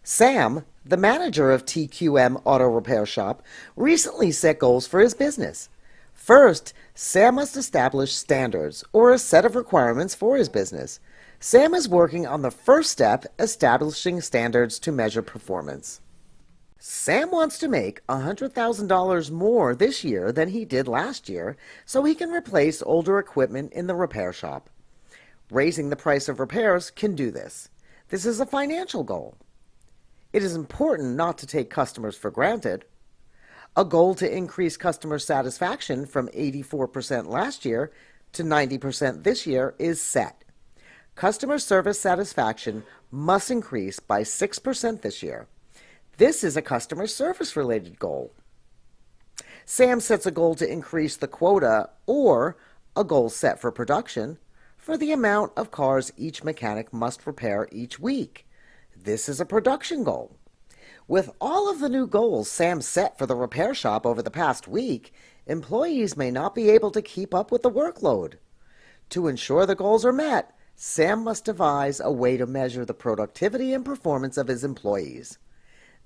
Sam, the manager of TQM Auto Repair Shop, recently set goals for his business. First, Sam must establish standards, or a set of requirements for his business. Sam is working on the first step, establishing standards to measure performance. Sam wants to make $100,000 more this year than he did last year so he can replace older equipment in the repair shop. Raising the price of repairs can do this. This is a financial goal. It is important not to take customers for granted. A goal to increase customer satisfaction from 84% last year to 90% this year is set. Customer service satisfaction must increase by 6% this year. This is a customer service-related goal. Sam sets a goal to increase the quota, or a goal set for production, for the amount of cars each mechanic must repair each week. This is a production goal. With all of the new goals Sam set for the repair shop over the past week, employees may not be able to keep up with the workload. To ensure the goals are met, Sam must devise a way to measure the productivity and performance of his employees.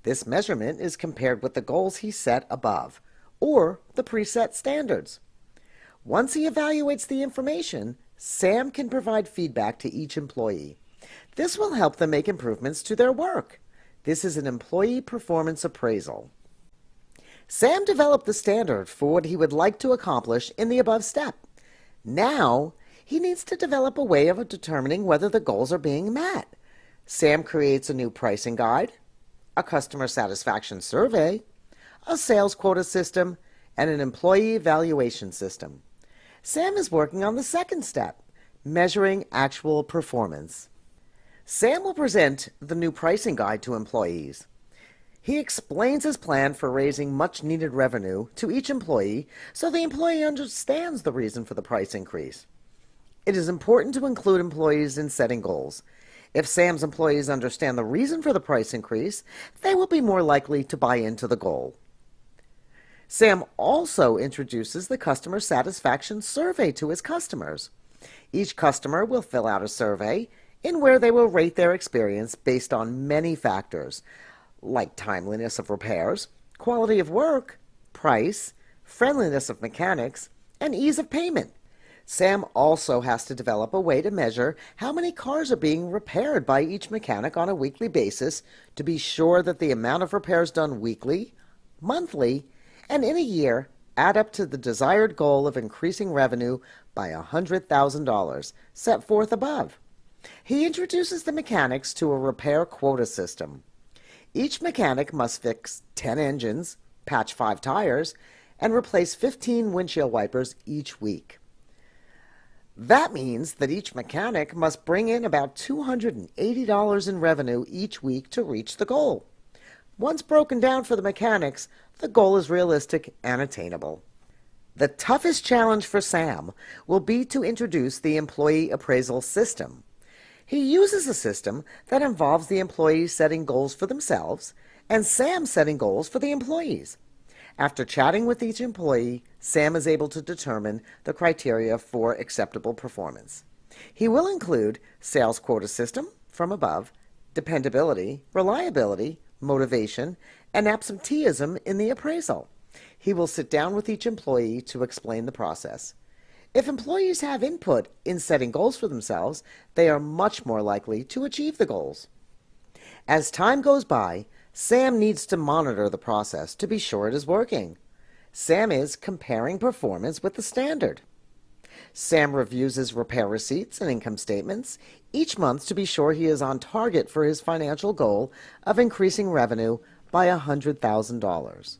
This measurement is compared with the goals he set above, or the preset standards. Once he evaluates the information, Sam can provide feedback to each employee. This will help them make improvements to their work. This is an employee performance appraisal. Sam developed the standard for what he would like to accomplish in the above step. Now, he needs to develop a way of determining whether the goals are being met. Sam creates a new pricing guide, a customer satisfaction survey, a sales quota system, and an employee evaluation system. Sam is working on the second step, measuring actual performance. Sam will present the new pricing guide to employees. He explains his plan for raising much-needed revenue to each employee so the employee understands the reason for the price increase. It is important to include employees in setting goals. If Sam's employees understand the reason for the price increase, they will be more likely to buy into the goal. Sam also introduces the customer satisfaction survey to his customers. Each customer will fill out a survey in where they will rate their experience based on many factors, like timeliness of repairs, quality of work, price, friendliness of mechanics, and ease of payment. Sam also has to develop a way to measure how many cars are being repaired by each mechanic on a weekly basis to be sure that the amount of repairs done weekly, monthly, and in a year add up to the desired goal of increasing revenue by $100,000 set forth above. He introduces the mechanics to a repair quota system. Each mechanic must fix 10 engines, patch 5 tires, and replace 15 windshield wipers each week. That means that each mechanic must bring in about $280 in revenue each week to reach the goal. Once broken down for the mechanics, the goal is realistic and attainable. The toughest challenge for Sam will be to introduce the employee appraisal system. He uses a system that involves the employees setting goals for themselves and Sam setting goals for the employees. After chatting with each employee, Sam is able to determine the criteria for acceptable performance. He will include sales quota system from above, dependability, reliability, motivation, and absenteeism in the appraisal. He will sit down with each employee to explain the process. If employees have input in setting goals for themselves, they are much more likely to achieve the goals. As time goes by, Sam needs to monitor the process to be sure it is working. Sam is comparing performance with the standard. Sam reviews his repair receipts and income statements each month to be sure he is on target for his financial goal of increasing revenue by $100,000.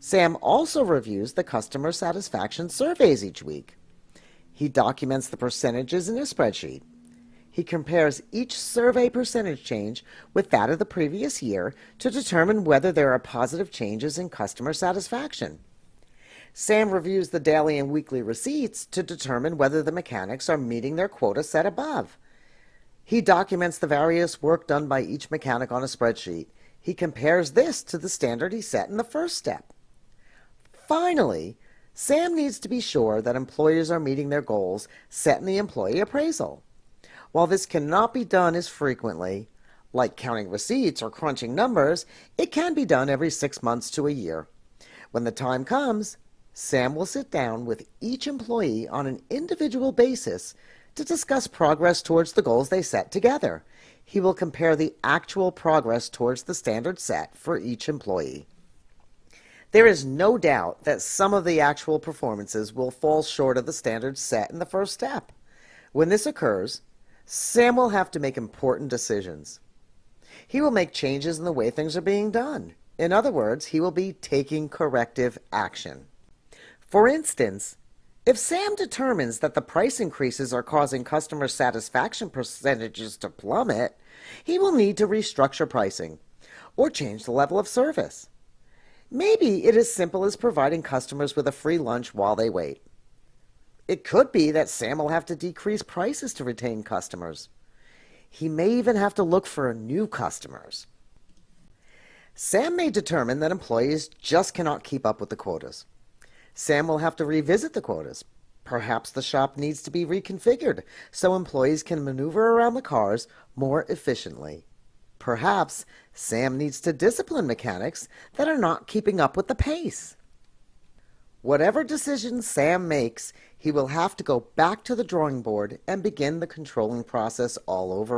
Sam also reviews the customer satisfaction surveys each week. He documents the percentages in a spreadsheet. He compares each survey percentage change with that of the previous year to determine whether there are positive changes in customer satisfaction. Sam reviews the daily and weekly receipts to determine whether the mechanics are meeting their quota set above. He documents the various work done by each mechanic on a spreadsheet. He compares this to the standard he set in the first step. Finally, Sam needs to be sure that employers are meeting their goals set in the employee appraisal. While this cannot be done as frequently, Like counting receipts or crunching numbers, it can be done every 6 months to a year. When the time comes, Sam will sit down with each employee on an individual basis to discuss progress towards the goals they set together. He will compare the actual progress towards the standard set for each employee. There is no doubt that some of the actual performances will fall short of the standards set in the first step. When this occurs, Sam will have to make important decisions. He will make changes in the way things are being done. In other words, he will be taking corrective action. For instance, if Sam determines that the price increases are causing customer satisfaction percentages to plummet, he will need to restructure pricing or change the level of service. Maybe it is as simple as providing customers with a free lunch while they wait. It could be that Sam will have to decrease prices to retain customers. He may even have to look for new customers. Sam may determine that employees just cannot keep up with the quotas. Sam will have to revisit the quotas. Perhaps the shop needs to be reconfigured so employees can maneuver around the cars more efficiently. Perhaps Sam needs to discipline mechanics that are not keeping up with the pace. Whatever decisions Sam makes, he will have to go back to the drawing board and begin the controlling process all over